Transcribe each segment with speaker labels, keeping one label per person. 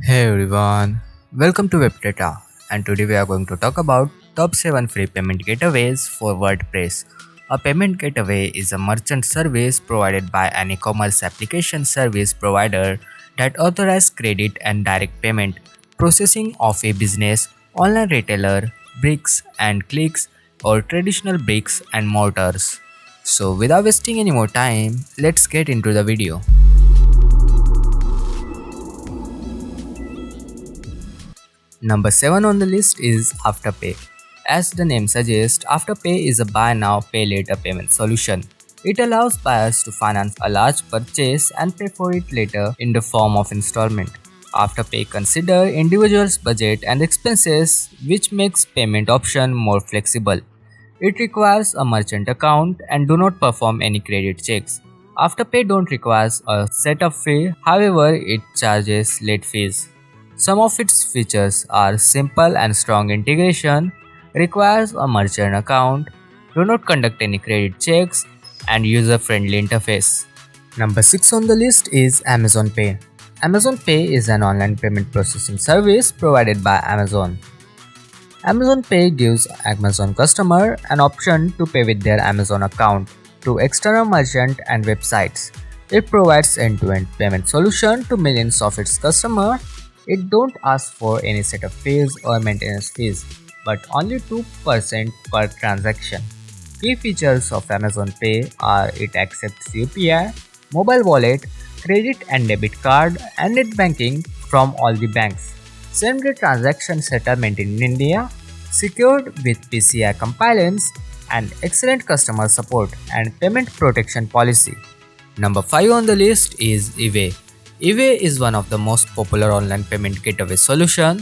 Speaker 1: Hey everyone, welcome to Treta, and today we are going to talk about top 7 free payment gateways for WordPress. A payment gateway is a merchant service provided by an e-commerce application service provider that authorizes credit and direct payment processing of a business, online retailer, bricks and clicks, or traditional bricks and mortars. So without wasting any more time, let's get into the video. Number 7 on the list is Afterpay. As the name suggests, Afterpay is a buy now, pay later payment solution. It allows buyers to finance a large purchase and pay for it later in the form of installment. Afterpay consider individuals' budget and expenses, which makes payment option more flexible. It requires a merchant account and do not perform any credit checks. Afterpay don't require a setup fee, however it charges late fees. Some of its features are simple and strong integration, requires a merchant account, do not conduct any credit checks, and user-friendly interface. Number 6 on the list is Amazon Pay. Amazon Pay is an online payment processing service provided by Amazon. Amazon Pay gives Amazon customer an option to pay with their Amazon account to external merchant and websites. It provides end-to-end payment solution to millions of its customers. It don't ask for any setup fees or maintenance fees, but only 2% per transaction. Key features of Amazon Pay are it accepts UPI, mobile wallet, credit and debit card, and net banking from all the banks. Same-day transaction settlement in India, secured with PCI compliance, and excellent customer support and payment protection policy. Number 5 on the list is eBay. eBay is one of the most popular online payment gateway solution.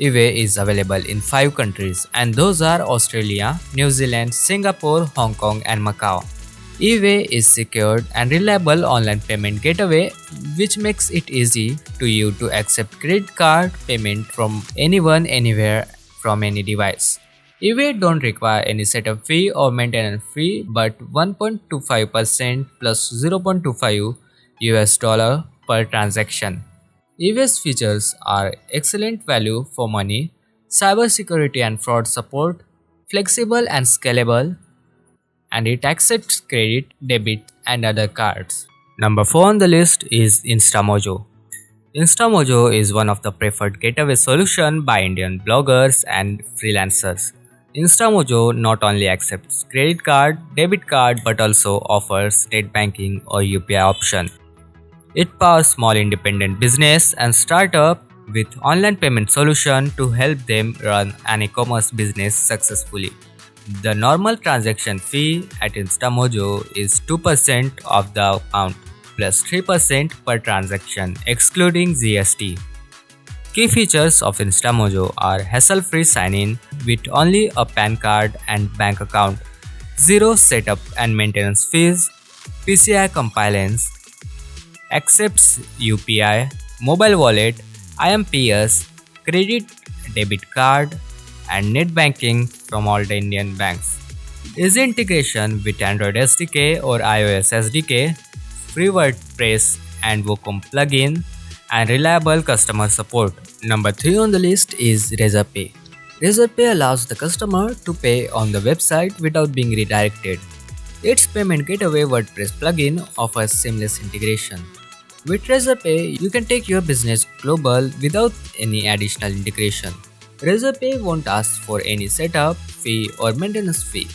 Speaker 1: eBay is available in 5 countries and those are Australia, New Zealand, Singapore, Hong Kong and Macau. eBay is secured and reliable online payment gateway which makes it easy to you to accept credit card payment from anyone anywhere from any device. eBay don't require any setup fee or maintenance fee but 1.25% plus 0.25 US dollar per transaction. eBay's features are excellent value for money, cybersecurity and fraud support, flexible and scalable, and it accepts credit, debit, and other cards. Number 4 on the list is Insta Mojo. Insta Mojo is one of the preferred gateway solution by Indian bloggers and freelancers. Insta Mojo not only accepts credit card, debit card, but also offers net banking or UPI option. It powers small independent business and startup with online payment solution to help them run an e-commerce business successfully. The normal transaction fee at InstaMojo is 2% of the account plus 3% per transaction excluding GST. Key features of InstaMojo are hassle-free sign-in with only a PAN card and bank account, zero setup and maintenance fees, PCI compliance, accepts UPI, mobile wallet, IMPS, credit debit card, and net banking from all the Indian banks. Easy integration with Android SDK or iOS SDK, free WordPress and WooCommerce plugin, and reliable customer support. Number 3 on the list is RazorPay. RazorPay allows the customer to pay on the website without being redirected. Its payment gateway WordPress plugin offers seamless integration. With RazorPay, you can take your business global without any additional integration. RazorPay won't ask for any setup fee or maintenance fee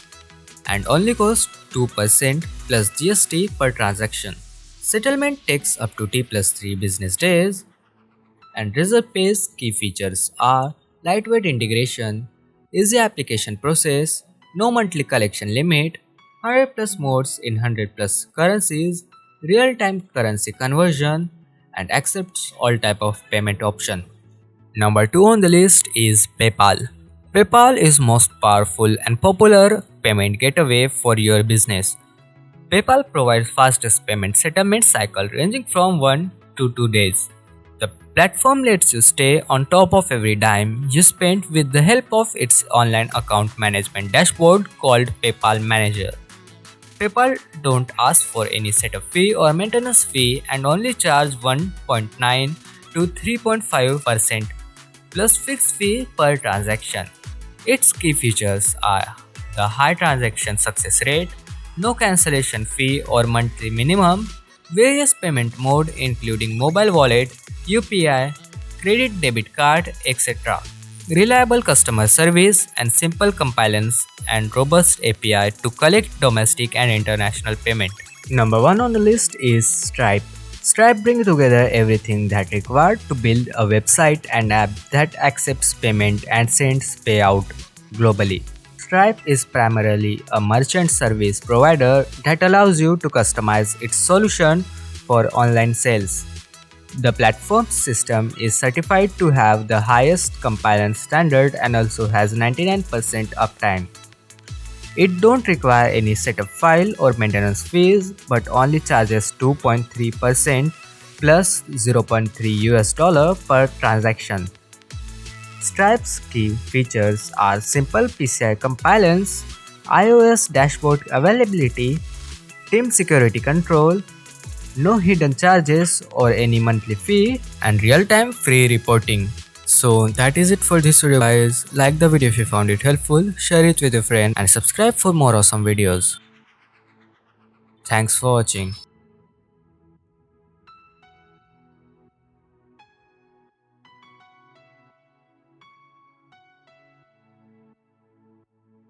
Speaker 1: and only costs 2% plus GST per transaction. Settlement takes up to T plus 3 business days, and RazorPay's key features are lightweight integration, easy application process, no monthly collection limit, 100 plus modes in 100 plus currencies, real-time currency conversion, and accepts all type of payment option. Number 2 on the list is PayPal. PayPal is most powerful and popular payment gateway for your business. PayPal provides fastest payment settlement cycle ranging from 1 to 2 days. The platform lets you stay on top of every dime you spend with the help of its online account management dashboard called PayPal Manager. PayPal don't ask for any setup fee or maintenance fee and only charge 1.9 to 3.5% plus fixed fee per transaction. Its key features are the high transaction success rate, no cancellation fee or monthly minimum, various payment mode including mobile wallet, UPI, credit debit card, etc. Reliable customer service and simple compliance and robust API to collect domestic and international payment. Number 1 on the list is Stripe. Stripe brings together everything that required to build a website and app that accepts payment and sends payout globally. Stripe is primarily a merchant service provider that allows you to customize its solution for online sales. The platform system is certified to have the highest compliance standard and also has 99% uptime. It don't require any setup file or maintenance fees but only charges 2.3% plus $0.3 per transaction. Stripe's key features are simple PCI compliance, iOS dashboard availability, team security control, no hidden charges or any monthly fee, and real-time free reporting. So that is it for this video guys. Like the video if you found it helpful, share it with your friend and subscribe for more awesome videos. Thanks for watching.